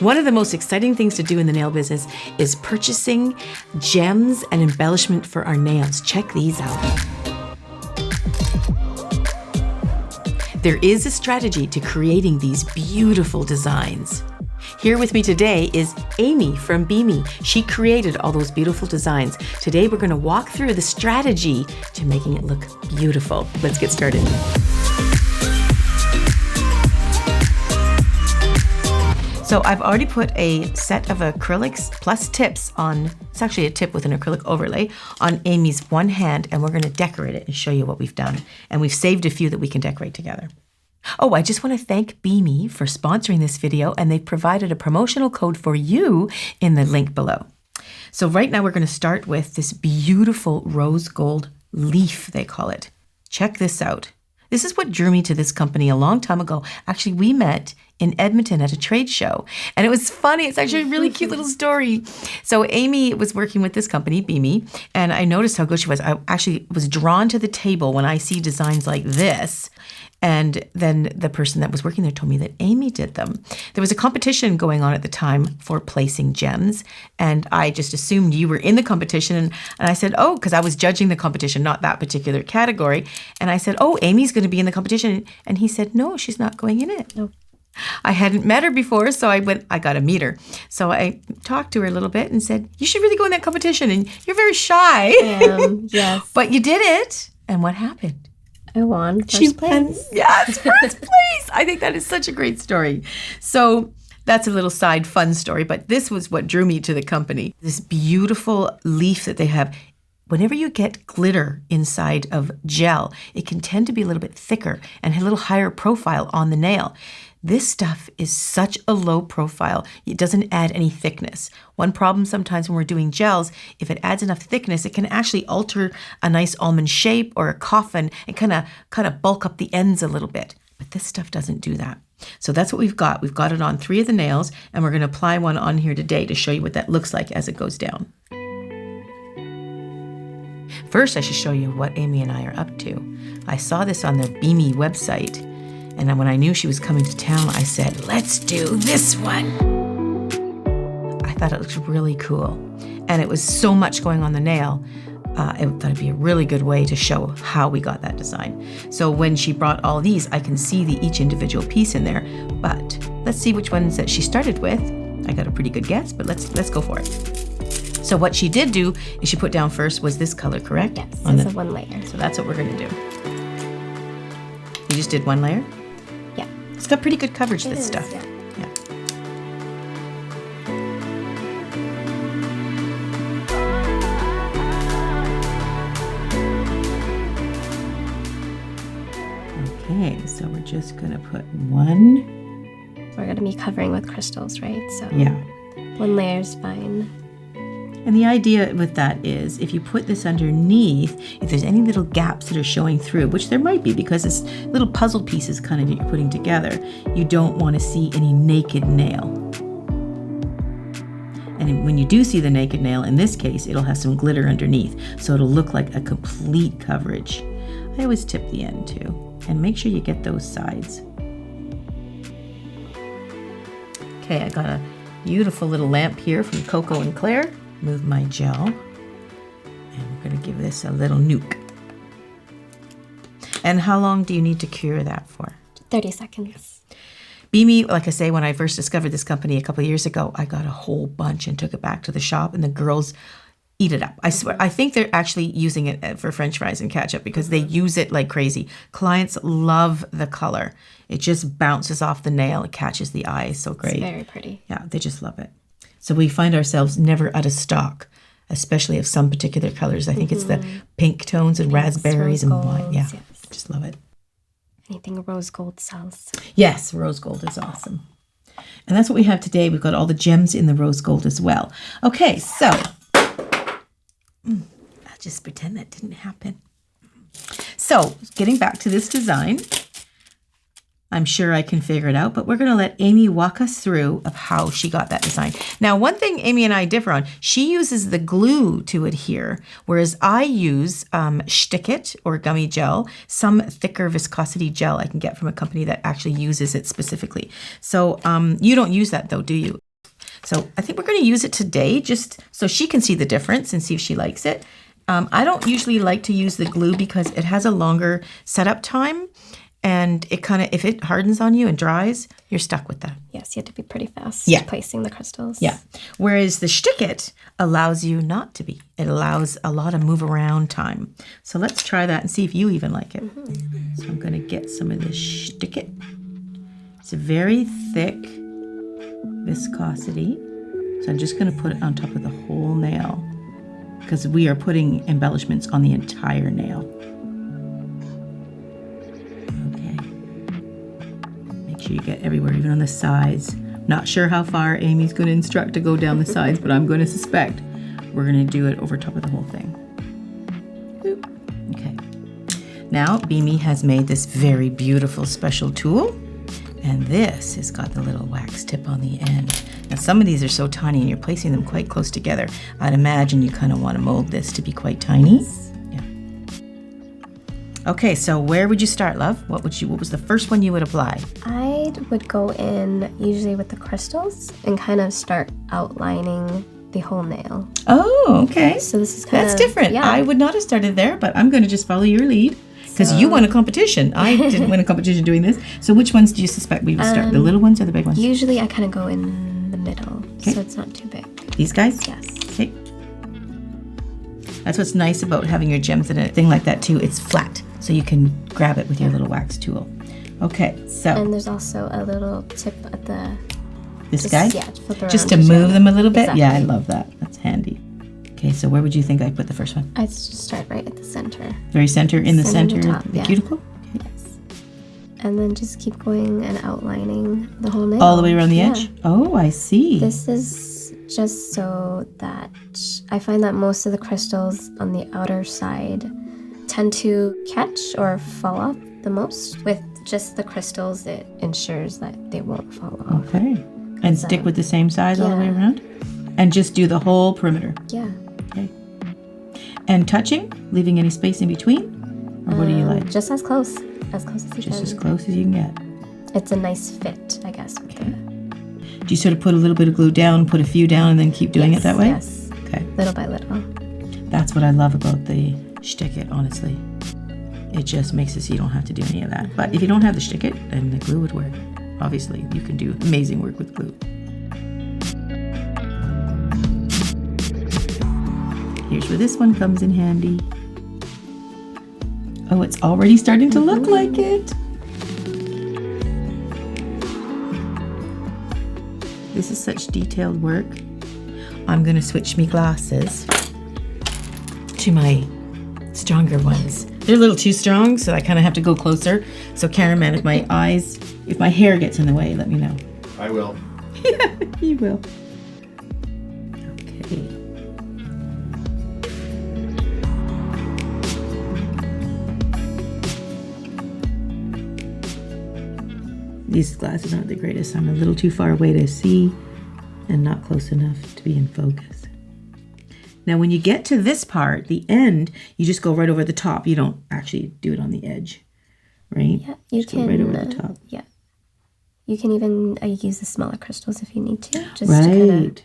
One of the most exciting things to do in the nail business is purchasing gems and embellishment for our nails. Check these out. There is a strategy to creating these beautiful designs. Here with me today is Amy from BeMi. She created all those beautiful designs. Today we're going to walk through the strategy to making it look beautiful. Let's get started. So I've already put a set of acrylics plus tips on, it's actually a tip with an acrylic overlay, on Amy's one hand, and we're going to decorate it and show you what we've done. And we've saved a few that we can decorate together. Oh, I just want to thank BeMi for sponsoring this video, and they've provided a promotional code for you in the link below. So right now we're going to start with this beautiful rose gold leaf, they call it. Check this out. This is what drew me to this company a long time ago. Actually, we met in Edmonton at a trade show, and it was funny. It's actually a really cute little story. So Amy was working with this company, BeMi, and I noticed how good she was. I actually was drawn to the table when I see designs like this. And then the person that was working there told me that Amy did them. There was a competition going on at the time for placing gems, and I just assumed you were in the competition. And I said, oh, because I was judging the competition, not that particular category. And I said, oh, Amy's going to be in the competition. And he said, no, she's not going in it. No. I hadn't met her before, so I got to meet her. So I talked to her a little bit and said, you should really go in that competition. And you're very shy. Yes. But you did it. And what happened? I won first place. Yes, first place. I think that is such a great story. So that's a little side fun story, but this was what drew me to the company. This beautiful leaf that they have. Whenever you get glitter inside of gel, it can tend to be a little bit thicker and a little higher profile on the nail. This stuff is such a low profile. It doesn't add any thickness. One problem sometimes when we're doing gels, if it adds enough thickness, it can actually alter a nice almond shape or a coffin and kind of bulk up the ends a little bit. But this stuff doesn't do that. So that's what we've got. We've got it on 3 of the nails, and we're going to apply one on here today to show you what that looks like as it goes down. First, I should show you what Amy and I are up to. I saw this on the BeMi website. And when I knew she was coming to town, I said, let's do this one. I thought it looked really cool. And it was so much going on the nail, I thought it'd be a really good way to show how we got that design. So when she brought all these, I can see each individual piece in there. But let's see which ones that she started with. I got a pretty good guess, but let's go for it. So what she did do is she put down first was this color, correct? Yes, it's a 1 layer. So that's what we're going to do. You just did 1 layer? Yeah. It's got pretty good coverage, this stuff. Yeah. Okay, so we're just going to put 1. We're going to be covering with crystals, right? So yeah. 1 layer is fine. And the idea with that is if you put this underneath, if there's any little gaps that are showing through, which there might be because it's little puzzle pieces kind of that you're putting together, you don't want to see any naked nail. And when you do see the naked nail, in this case, it'll have some glitter underneath, so it'll look like a complete coverage. I always tip the end too, and make sure you get those sides. Okay, I got a beautiful little lamp here from Koko&Claire. Move my gel, and we're going to give this a little nuke. And how long do you need to cure that for? 30 seconds. BeMi, like I say, when I first discovered this company a couple of years ago, I got a whole bunch and took it back to the shop, and the girls eat it up. I swear, I think they're actually using it for French fries and ketchup because they use it like crazy. Clients love the color. It just bounces off the nail. It catches the eye. It's so great. It's very pretty. Yeah, they just love it. So we find ourselves never out of stock, especially of some particular colors. I think it's the pink tones and raspberries and wine. Yeah, yes. Just love it. Anything rose gold sells. Yes, rose gold is awesome. And that's what we have today. We've got all the gems in the rose gold as well. Okay, so I'll just pretend that didn't happen. So getting back to this design, I'm sure I can figure it out, but we're going to let Amy walk us through of how she got that design. Now, one thing Amy and I differ on, she uses the glue to adhere, whereas I use SCHTIK or gummy gel, some thicker viscosity gel I can get from a company that actually uses it specifically. So you don't use that though, do you? So I think we're going to use it today just so she can see the difference and see if she likes it. I don't usually like to use the glue because it has a longer setup time, and it kind of, if it hardens on you and dries, you're stuck with that. Yes, you have to be pretty fast placing the crystals. Yeah. Whereas the SCHTIK allows you not to be. It allows a lot of move around time. So let's try that and see if you even like it. So I'm going to get some of this SCHTIK. It's a very thick viscosity. So I'm just going to put it on top of the whole nail, because we are putting embellishments on the entire nail. Okay. Make sure you get everywhere, even on the sides. Not sure how far Amy's going to instruct to go down the sides, but I'm going to suspect we're going to do it over top of the whole thing. Boop. Okay. Now, BeMi has made this very beautiful special tool, and this has got the little wax tip on the end. Now, some of these are so tiny and you're placing them quite close together. I'd imagine you kind of want to mold this to be quite tiny. Yeah. Okay, so where would you start, love? What was the first one you would apply? I would go in usually with the crystals and kind of start outlining the whole nail. Oh, okay. So this is kind That's different. Yeah. I would not have started there, but I'm going to just follow your lead. Because you won a competition. I didn't win a competition doing this. So which ones do you suspect we would start? The little ones or the big ones? Usually I kind of go in the middle, so it's not too big. These guys? Yes. Okay. That's what's nice about having your gems in a thing like that too. It's flat, so you can grab it with your little wax tool. Okay, so. And there's also a little tip at the... This guy? Yeah, to flip around. Just to move them a little bit? Exactly. Yeah, I love that. That's handy. Okay, so where would you think I put the first one? I'd just start right at the center. Very center, in the center Center top, of the yeah. cuticle? Okay. Yes. And then just keep going and outlining the whole nail. All the way around the edge? Oh, I see. This is just so that I find that most of the crystals on the outer side tend to catch or fall off the most. With just the crystals, it ensures that they won't fall off. Okay. And stick with the same size all the way Yeah. around? And just do the whole perimeter? Yeah. Okay. And touching? Leaving any space in between? Or what do you like? Just as close as you Just can. as close as you can get. It's a nice fit, I guess. With Okay. Do you sort of put a little bit of glue down, put a few down, and then keep doing it that way? Yes. Okay. Little by little. That's what I love about the SCHTIK, honestly. It just makes it so you don't have to do any of that. But if you don't have the SCHTIK, then the glue would work. Obviously, you can do amazing work with glue. Here's where this one comes in handy. Oh, it's already starting to look like it. This is such detailed work. I'm gonna switch me glasses to my stronger ones. They're a little too strong, so I kind of have to go closer. So cameraman, if my hair gets in the way, let me know. I will. Yeah, you will. Okay. These glasses aren't the greatest. I'm a little too far away to see and not close enough to be in focus. Now, when you get to this part, the end, you just go right over the top. You don't actually do it on the edge, right? Yeah, you Just can. go right over the top. Yeah. You can even use the smaller crystals if you need to. Just Right. to kind of,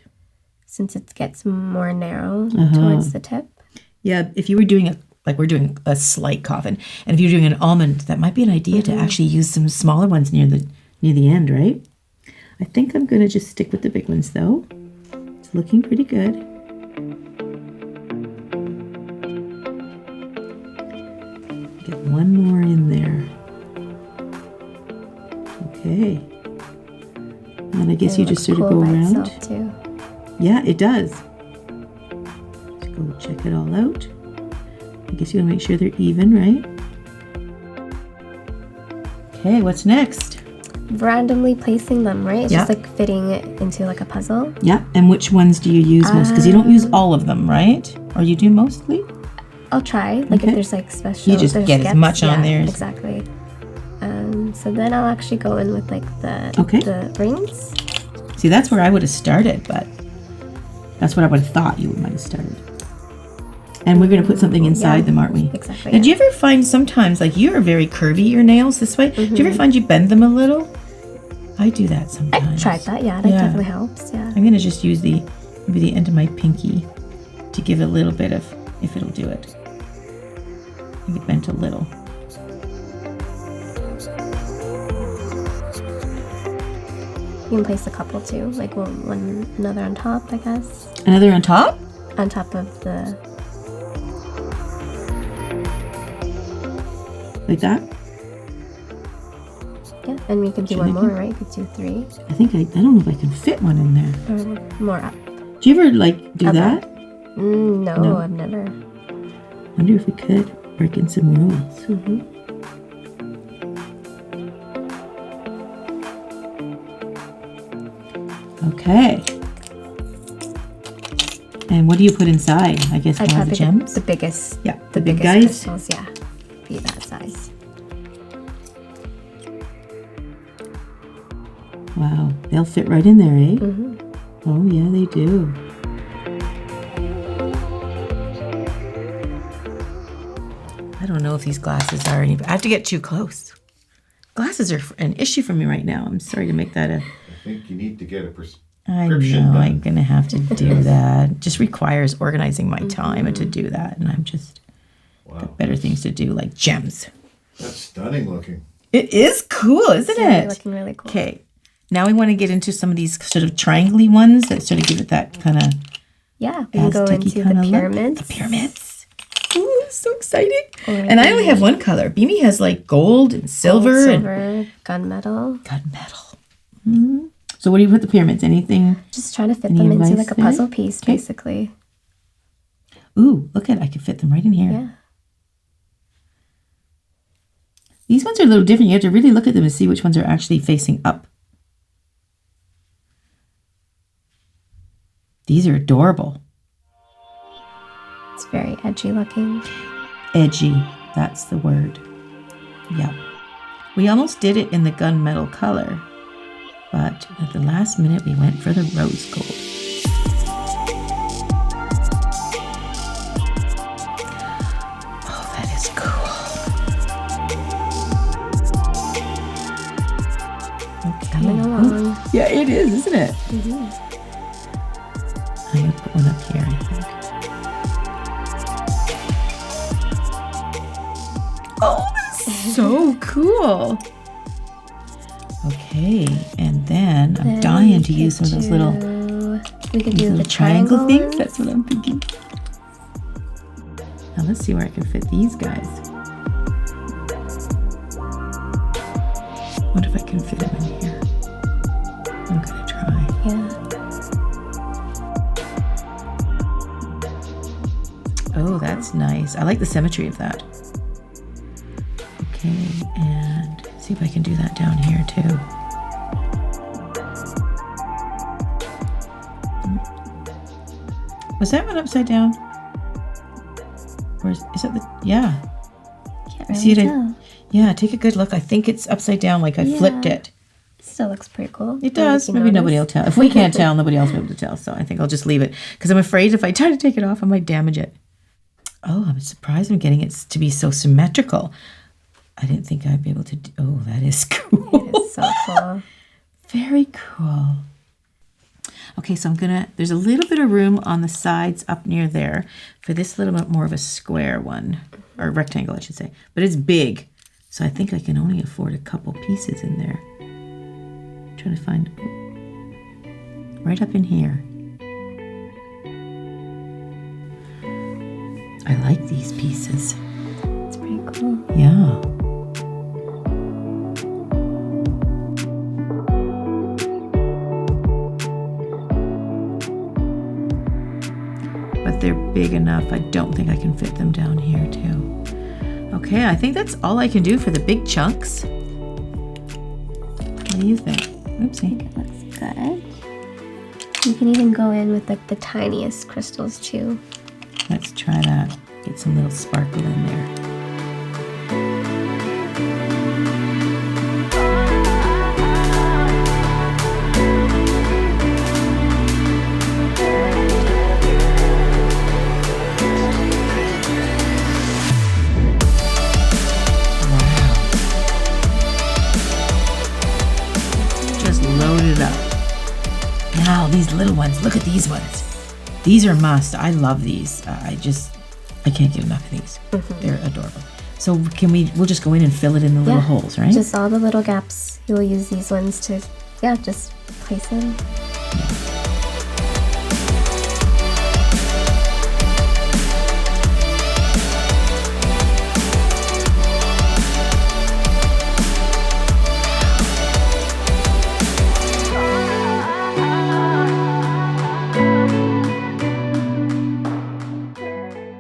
since it gets more narrow towards the tip. Yeah, if you were doing like we're doing a slight coffin, and if you're doing an almond, that might be an idea to actually use some smaller ones near the end, right? I think I'm gonna just stick with the big ones though. It's looking pretty good. Get one more in there. Okay. And I guess It you just looks sort of cool go by around. itself, too. Yeah, it does. Let's go check it all out. I guess you want to make sure they're even, right? Okay, what's next? Randomly placing them, right? It's Yeah. just like fitting it into like a puzzle. Yeah, and which ones do you use most? Because you don't use all of them, right? Or you do mostly? I'll try. Like Okay. if there's like special. You just there's get as skips, much on there as- Exactly. So then I'll actually go in with like the Okay. the rings. See, that's where I would have started, but that's what I would have thought you might have started. And we're going to put something inside Yeah, them, aren't we? exactly, Now, do you yeah. ever find sometimes, like you're very curvy, your nails this way. Do you ever find you bend them a little? I do that I sometimes. tried that. Yeah, that definitely helps. Yeah. I'm gonna just use maybe the end of my pinky to give a little bit of, if it'll do it. I think it bent a little. You can place a couple too, like another on top, I guess. Another on top? On top of the... Like that? Yeah, and we could do one more, right? You could do 3. I think I don't know if I can fit one in there. Or more up. Do you ever like do that? No, I've never. Wonder if we could break in some rules. Mm-hmm. Okay. And what do you put inside? I guess more of the gems? The biggest. Yeah, the big biggest guys? crystals, yeah. Be that size. Wow, they'll fit right in there, eh? Mm-hmm. Oh yeah, they do. I don't know if these glasses are any... I have to get too close. Glasses are an issue for me right now. I'm sorry to make that a... I think you need to get a prescription. I know, I'm going to have to do that. It just requires organizing my time to do that. And I'm just got better things to do, like gems. That's stunning looking. It is cool, isn't it? Looking really cool. Okay, now we want to get into some of these sort of triangle-y ones that sort of give it that kind of... Yeah, we can go into the pyramids. The pyramids. Ooh, so exciting. And I only have one color. BeMi has like gold and silver. Silver, gunmetal. Gunmetal. Mm-hmm. So what do you put the pyramids? Anything? Just trying to fit them into like a puzzle piece, basically. Ooh, look at it. I can fit them right in here. Yeah. These ones are a little different. You have to really look at them and see which ones are actually facing up. These are adorable. It's very edgy looking. Edgy, that's the word. Yeah. We almost did it in the gunmetal color, but at the last minute we went for the rose gold. Oh, that is cool. Okay. Coming along. Oh, yeah, it is, isn't it? Mm-hmm. I'm going to put one up here, I think. Oh, that's so cool. Okay, and then I'm dying to use some of those little, we could do the triangle things. ones. That's what I'm thinking. Now let's see where I can fit these guys. What if I can fit them in here? I'm gonna try. Yeah. Oh, that's nice. I like the symmetry of that. Okay, and see if I can do that down here too. Was that one upside down? Or is that the, yeah. Can't really See it? tell. Yeah, take a good look. I think it's upside down, like I flipped it. Still looks pretty cool. It does. Maybe nobody will tell. If we can't tell, nobody else will be able to tell. So I think I'll just leave it because I'm afraid if I try to take it off, I might damage it. Oh, I'm surprised I'm getting it to be so symmetrical. I didn't think I'd be able to do... Oh, that is cool. It is so cool. Very cool. Okay, so I'm gonna... There's a little bit of room on the sides up near there for this little bit more of a square one. Or rectangle, I should say. But it's big. So I think I can only afford a couple pieces in there. I'm trying to find... Right up in here. I like these pieces. It's pretty cool. Yeah. But they're big enough. I don't think I can fit them down here too. Okay, I think that's all I can do for the big chunks. What do you think? I think it looks good. You can even go in with like the tiniest crystals too. Let's try that. Get some little sparkle in there. Wow. Just load it up. Now Wow, these little ones. Look at these ones. These are must. I love these. I can't get enough of these. They're adorable. So we'll just go in and fill it in the little holes, right? Just all the little gaps. You'll use these ones to, just place in.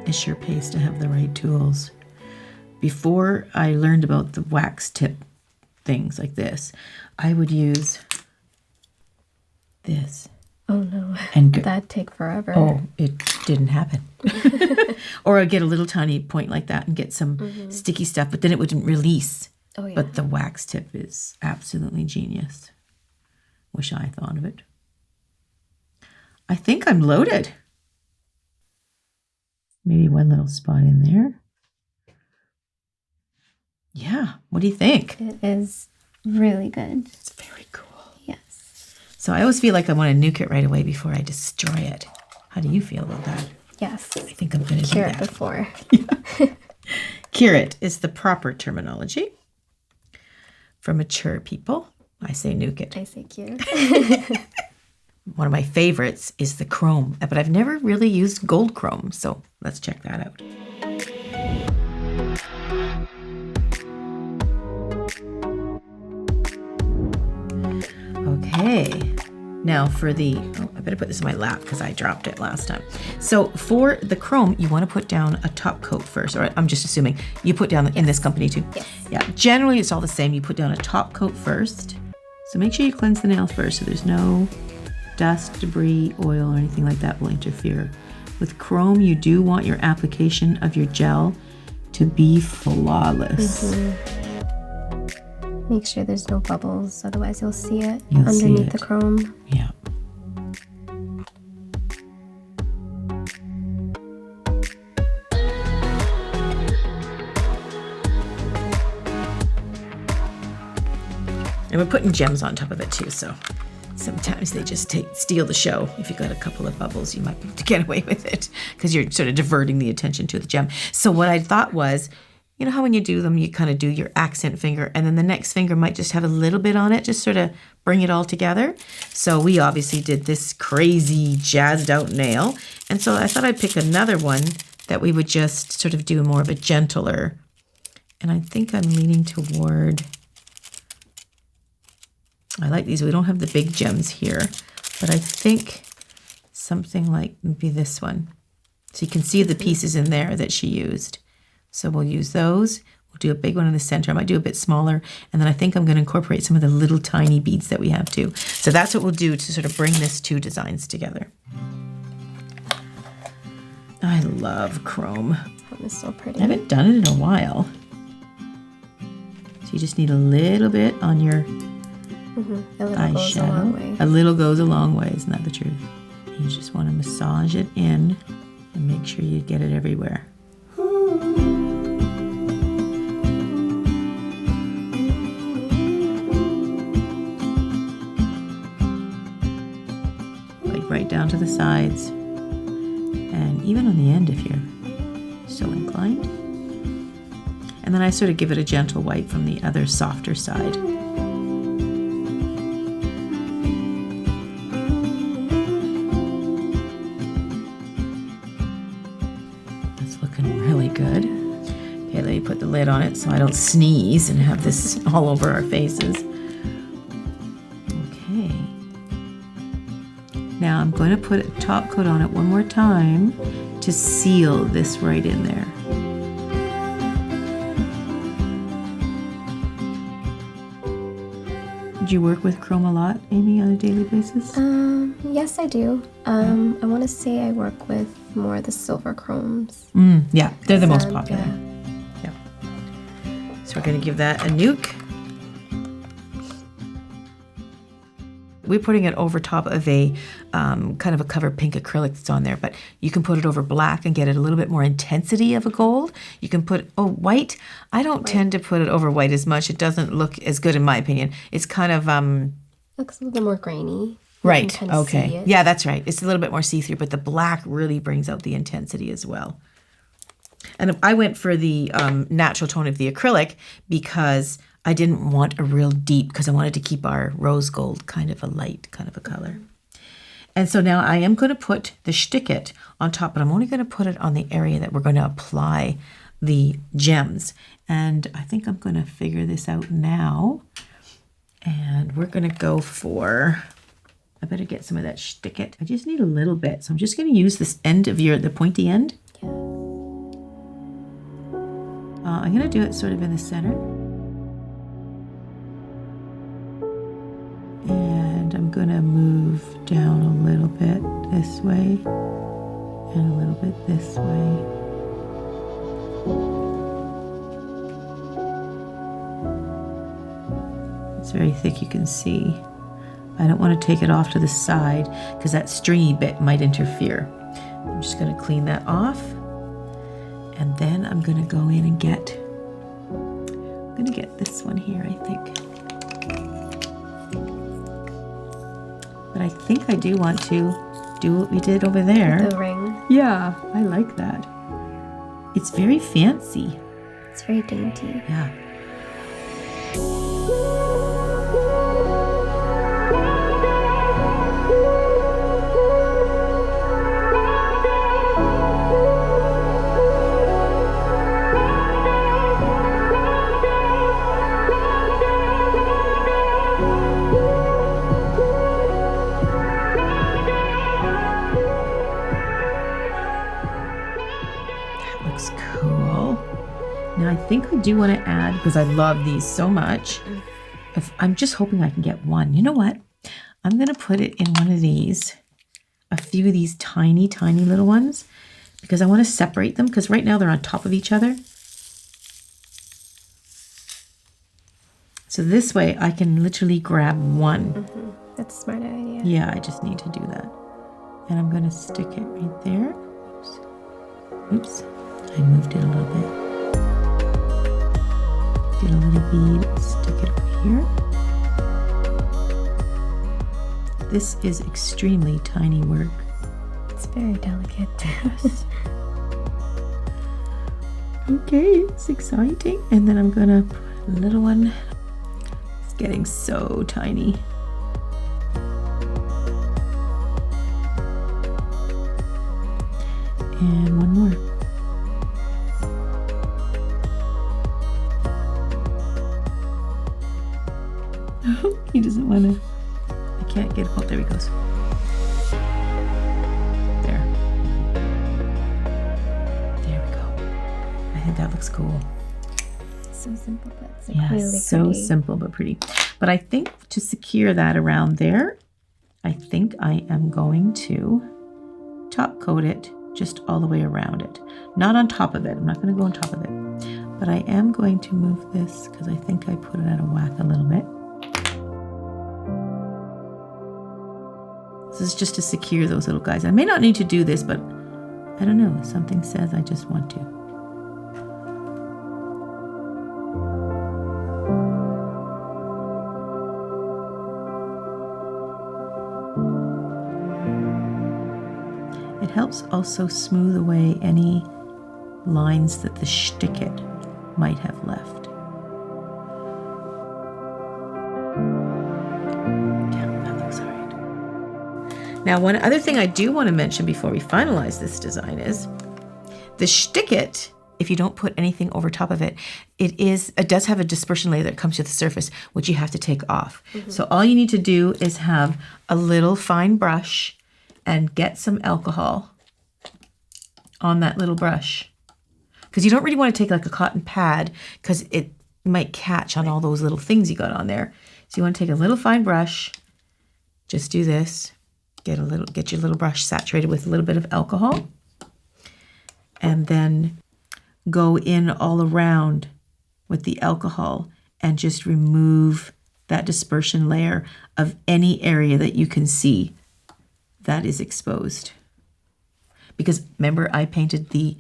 It sure pays to have the right tools. Before I learned about the wax tip things like this, I would use this. Oh no, and that'd take forever. Oh, it didn't happen. Or I'd get a little tiny point like that and get some sticky stuff, but then it wouldn't release. Oh yeah. But the wax tip is absolutely genius. Wish I thought of it. I think I'm loaded. Maybe one little spot in there. Yeah, what do you think? It is really good. It's very cool. Yes. So I always feel like I want to nuke it right away before I destroy it. How do you feel about that? Yes. I think I'm going to do Cure it that. before. Cure it is the proper terminology. For mature people, I say nuke it. I say cure. One of my favorites is the chrome, but I've never really used gold chrome, so let's check that out. Okay, now for the, I better put this in my lap because I dropped it last time. So for the chrome, you want to put down a top coat first, or I'm just assuming you put down in this company too. Yes. Yeah, generally it's all the same. You put down a top coat first. So make sure you cleanse the nails first so there's no dust, debris, oil, or anything like that will interfere. With chrome, you do want your application of your gel to be flawless. Make sure there's no bubbles, otherwise you'll see it You'll see underneath it. the chrome. Yeah. And we're putting gems on top of it too, so sometimes they just steal the show. If you got a couple of bubbles, you might be able to get away with it because you're sort of diverting the attention to the gem. So what I thought was, you know how when you do them, you kind of do your accent finger, and then the next finger might just have a little bit on it, just sort of bring it all together. So we obviously did this crazy jazzed out nail. And so I thought I'd pick another one that we would just sort of do more of a gentler. And I think I'm leaning toward, I like these. We don't have the big gems here, but I think something like maybe this one. So you can see the pieces in there that she used. So we'll use those. We'll do a big one in the center. I might do a bit smaller. And then I think I'm going to incorporate some of the little tiny beads that we have too. So that's what we'll do to sort of bring this two designs together. I love chrome. That is so pretty. I haven't done it in a while. So you just need a little bit on your A little goes a long way. eyeshadow. A little goes a long way, isn't that the truth? You just want to massage it in and make sure you get it everywhere. Like right down to the sides and even on the end if you're so inclined. And then I sort of give it a gentle wipe from the other softer side. That's looking really good. Okay, let me put the lid on it so I don't sneeze and have this all over our faces. Okay. Now I'm going to put a top coat on it one more time to seal this right in there. Do you work with chrome a lot, Amy, on a daily basis? Yes, I do. I want to say I work with more of the silver chromes. Yeah, they're the most And, popular. Yeah. So we're going to give that a nuke. We're putting it over top of a kind of a cover pink acrylic that's on there, but you can put it over black and get it a little bit more intensity of a gold. You can put, white. I don't tend to put it over white as much. It doesn't look as good in my opinion. It's kind of, Looks a little bit more grainy. Right. kind of see Okay. it. Yeah, that's right. It's a little bit more see-through, but the black really brings out the intensity as well. And I went for the natural tone of the acrylic because I didn't want a real deep, because I wanted to keep our rose gold kind of a light kind of a color. And so now I am going to put the SCHTIK on top, but I'm only going to put it on the area that we're going to apply the gems. And I think I'm going to figure this out now. And we're going to go for, I better get some of that SCHTIK. I just need a little bit. So I'm just going to use this end of the pointy end. Yeah. I'm going to do it sort of in the center. And I'm going to move down a little bit this way and a little bit this way. It's very thick, you can see. I don't want to take it off to the side because that stringy bit might interfere. I'm just going to clean that off. And then I'm going to go in and I'm going to get this one here, I think. But I think I do want to do what we did over there. The ring. Yeah, I like that. It's very fancy. It's very dainty. Yeah. Looks cool. Now I think I do want to add, because I love these so much, I'm just hoping I can get one. You know what? I'm going to put it in one of these, a few of these tiny, tiny little ones, because I want to separate them, because right now they're on top of each other. So this way I can literally grab one. Mm-hmm. That's a smart idea. Yeah, I just need to do that. And I'm going to stick it right there. Oops. I moved it a little bit. Get a little bead, stick it over here. This is extremely tiny work. It's very delicate. Yes. Okay, it's exciting. And then I'm gonna put a little one. It's getting so tiny. And one more. He doesn't want to. I can't get. Oh, there he goes. There. There we go. I think that looks cool. So simple, but it's Yeah, really so pretty. simple but pretty. But I think to secure that around there, I think I am going to top coat it just all the way around it. Not on top of it. I'm not going to go on top of it. But I am going to move this because I think I put it out of whack a little bit. This is just to secure those little guys. I may not need to do this, but I don't know. Something says I just want to. It helps also smooth away any lines that the SCHTIK might have left. Yeah, that looks all right. Now, one other thing I do want to mention before we finalize this design is the SCHTIK, if you don't put anything over top of it, it does have a dispersion layer that comes to the surface, which you have to take off. Mm-hmm. So all you need to do is have a little fine brush and get some alcohol on that little brush. Because you don't really want to take like a cotton pad because it might catch on all those little things you got on there. So you want to take a little fine brush, just do this, get your little brush saturated with a little bit of alcohol, and then go in all around with the alcohol and just remove that dispersion layer of any area that you can see that is exposed. Because remember, I painted the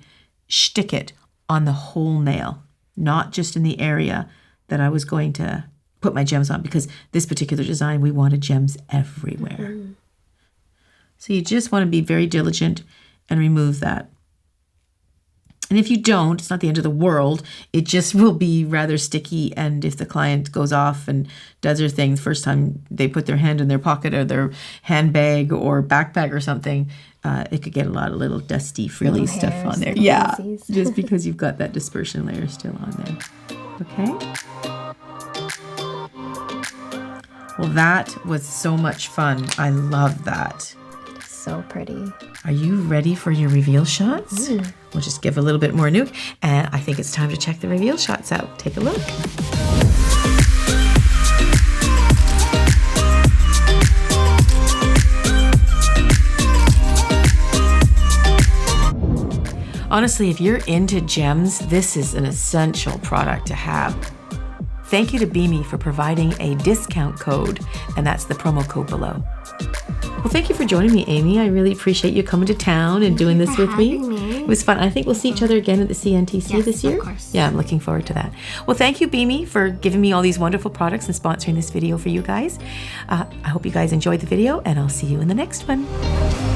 SCHTIK on the whole nail, not just in the area that I was going to put my gems on, because this particular design, we wanted gems everywhere. So you just want to be very diligent and remove that. And if you don't, it's not the end of the world. It just will be rather sticky. And if the client goes off and does their thing, first time they put their hand in their pocket or their handbag or backpack or something, it could get a lot of little dusty, frilly stuff on there. Yeah, just because you've got that dispersion layer still on there. Okay. Well, that was so much fun. I love that. So pretty. Are you ready for your reveal shots? We'll just give a little bit more nuke, and I think it's time to check the reveal shots out. Take a look. Honestly, if you're into gems, this is an essential product to have. Thank you to BeMi for providing a discount code, and that's the promo code below. Well, thank you for joining me, Amy. I really appreciate you coming to town and doing this with me. It was fun. I think we'll see each other again at the CNTC this year. Of course. Yeah, I'm looking forward to that. Well, thank you, BeMi, for giving me all these wonderful products and sponsoring this video for you guys. I hope you guys enjoyed the video, and I'll see you in the next one.